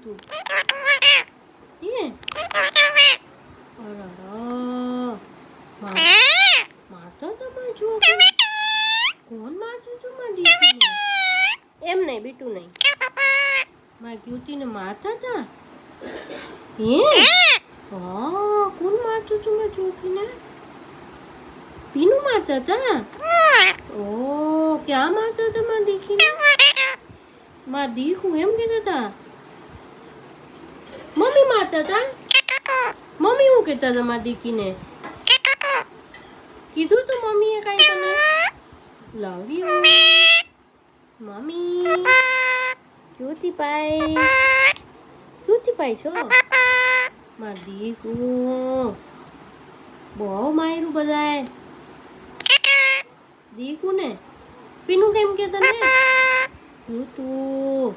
તું? હે મારતો તો મારી છોકરી. કોણ મારતું તું મારી દીકરીને? એમ નહીં બીટું નહીં, મારી ક્યુટીને મારતા હતા. હે હા, કોણ મારતું તું મારી છોકરીને? પીનું મારતા હતા? ઓ ક્યાં મારતા હતા મારી દીકરીને? મારી દીકું એમ કહેતા હતા. મમ્મી મારતા હતા? મમ્મી હું કહેતા હતા મારી દીકરીને? કીધું તો મમ્મીએ કાંઈ તને? Love you mummy. ક્યુટી પાઈ છો મારી દીકું. બહુ માર્યું બધાએ દીકું ને. પીનું કેમ કે તને? ક્યુટું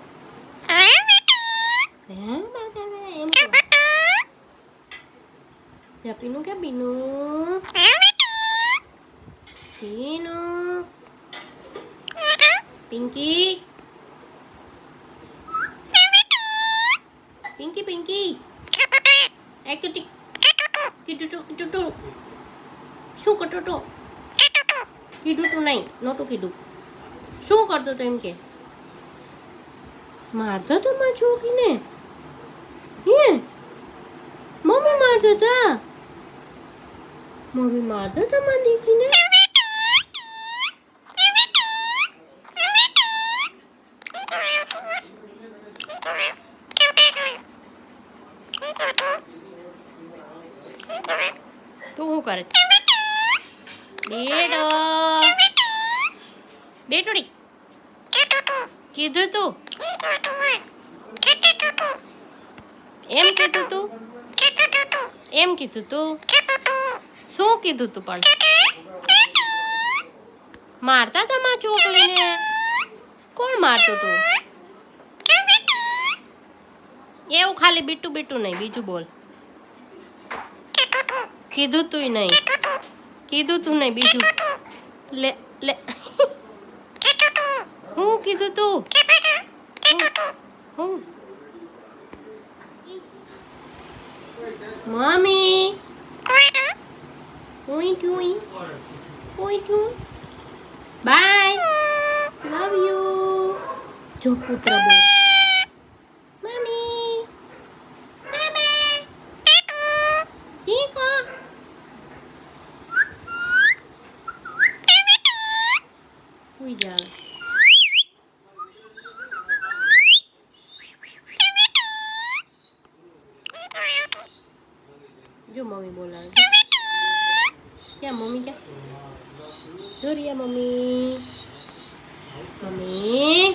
એમ જા. પીનું કે પીનું પીનું પિંકી પિંકી પિંકી એ કીટી કીટું શું કરતો તો? કીધું તું નહીં, નહોતું કીધું. શું કરતો તો એમ કે? મારતો તો મારી છોકરીને? હે મમ્મી મારતા હતા? મમ્મી મારતા હતા મારી દીકરીને? તું શું કરે? બેટોડી કીધું તું? એમ કીધું તું? એમ કીધું તું? શું કીધું તું? પણ મારતા હતા મારી છોકરીને? કોણ મારતું તું? એવું ખાલી બીટું નહીં, બીજું બોલ. કીધું તું નહીં, કીધું તું નહીં, બીજું લે લે. હું કીધું તું? હું મમ્મી બાય લવ યુ. જો પુત્ર બોલ મમ્મી ઠીકો. હુઈ જા. જો મમ્મી બોલાવે. ક્યાં મમ્મી? ક્યાં જોરિયા મમ્મી? મમ્મી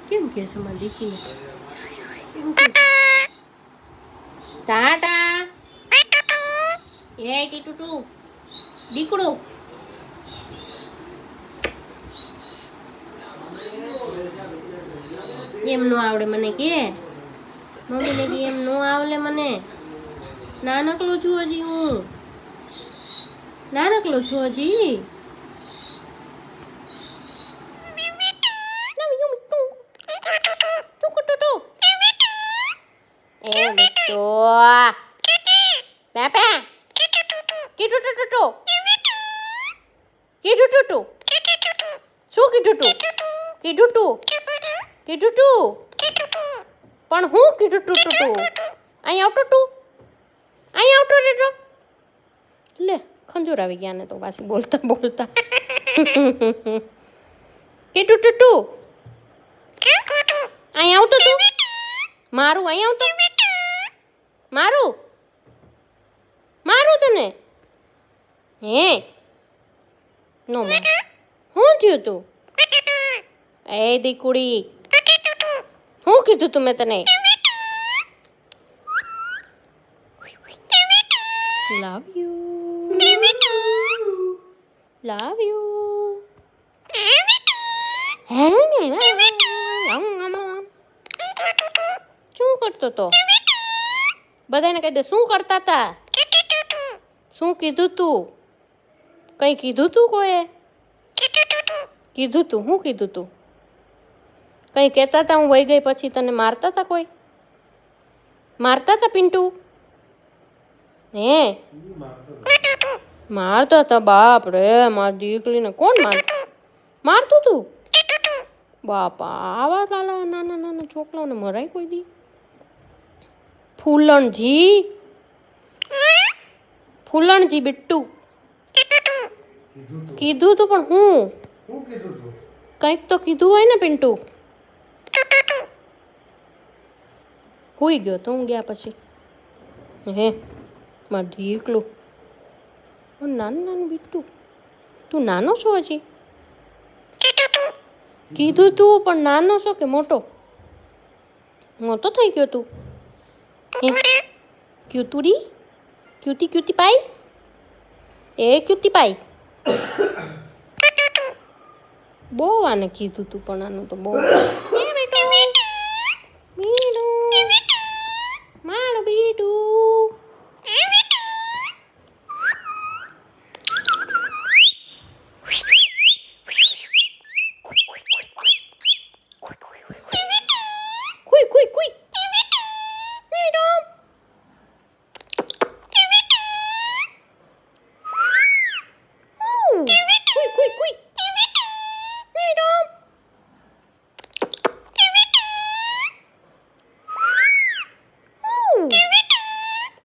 કેમ કે છે મારી દીકરીને? ટાટા એ કીટું દીકડું. એમ નો આવડે મને કે? મમ્મીને કે એમ નો આવડે મને? નાનકલો છું હજી, હું નાનકલો છું હજી. એ બેટો બાપા કીધું તું? કીધું તું? શું કીધું તું? કીધું તું? કીધું તું? પણ હું કીધું તું? અહીં આવતો તું? અહીં આવતો રેતો? લે ખંજોર આવી ગયા ને તો પાછી બોલતા કીધું તું? અહીં આવતો તું? મારું અહીં આવતો? મારું તને? હે નો માં શું થયું તું? એ દીકુડી શું કીધું તું મેં તને? લવ યુ શું કરતો તો? બધાને કહી દે શું કરતા હતા? શું કીધું તું? કઈ કીધું તું? કોઈએ કીધું તું? શું કીધું તું? કંઈ કહેતા હતા હું વહી ગઈ પછી તને મારતા હતા કોઈ? મારતા હતા પિન્ટુ? હે મારતા હતા? બાપ રે, મારી દીકરીને કોણ મારતું તું? બાપા, આવા લાલા નાના નાના છોકરાઓને મરાય કોઈ દી? ફૂલણજી, ફૂલણજી બિટ્ટુ કીધું તું, પણ હું કંઈક તો કીધું હોય ને પિન્ટુ. હુઈ ગયો તો હું ગયા પછી. હે મારું દીકલું, નાનું નાનું બિટ્ટુ, તું નાનો છો હજી? કીધું તું, પણ નાનો છો કે મોટો? મોટો થઈ ગયો તું? ક્યુતુડી, ક્યુટી ક્યુટી પાઈ, એ ક્યુટી પાઈ. બહુ આને કીધું તું, પણ આનું તો બહુ